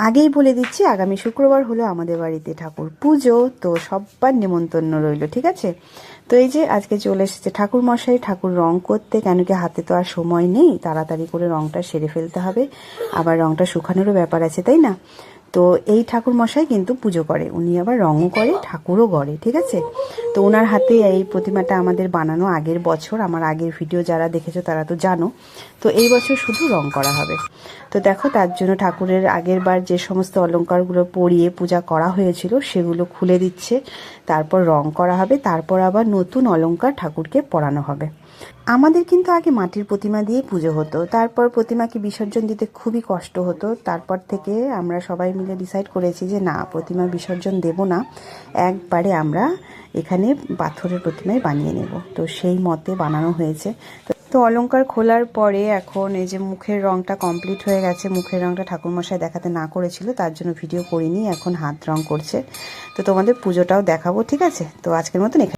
আগেই বলে দিচ্ছি, আগামী শুক্রবার হলো আমাদের বাড়িতে ঠাকুর পুজো, তো সবার নিমন্ত্রণ রইল, ঠিক আছে। তো এই যে আজকে চলে এসেছে ঠাকুর মশাই ঠাকুর রং করতে, কেন কি হাতে তো আর সময় নেই, তাড়াতাড়ি করে রংটা সেরে ফেলতে হবে, আবার রংটা শুকানোরও ব্যাপার আছে, তাই না। তো এই ঠাকুর মশাই কিন্তু পুজো করে, উনি আবার রঙও করে ঠাকুরও গড়ে, ঠিক আছে। তো ওনার হাতে এই প্রতিমাটা আমাদের বানানো আগের বছর, আমার আগের ভিডিও যারা দেখেছো তারা তো জানো। তো এই বছর শুধু রং করা হবে। তো দেখো, তার জন্য ঠাকুরের আগের বার যে সমস্ত অলংকারগুলো পরিয়ে পূজা করা হয়েছিল সেগুলো খুলে দিচ্ছে, তারপর রং করা হবে, তারপর আবার নতুন অলংকার ঠাকুরকে পরানো হবে। আমাদের কিন্তু আগে মাটির প্রতিমা দিয়ে পুজো হতো, তারপর প্রতিমাকে বিসর্জন দিতে খুবই কষ্ট হতো, তারপর থেকে আমরা সবাই মিলে ডিসাইড করেছি যে না, প্রতিমা বিসর্জন দেব না, একবারে আমরা এখানে পাথরের প্রতিমায় বানিয়ে নেব। তো সেই মতে বানানো হয়েছে। তো অলংকার খোলার পরে এখন এই যে মুখের রংটা কমপ্লিট হয়ে গেছে। মুখের রংটা ঠাকুরমশাই দেখাতে না করেছিল, তার জন্য ভিডিও করিনি, এখন হাত রং করছে। তো তোমাদের পুজোটাও দেখাবো, ঠিক আছে। তো আজকের মতন এখানে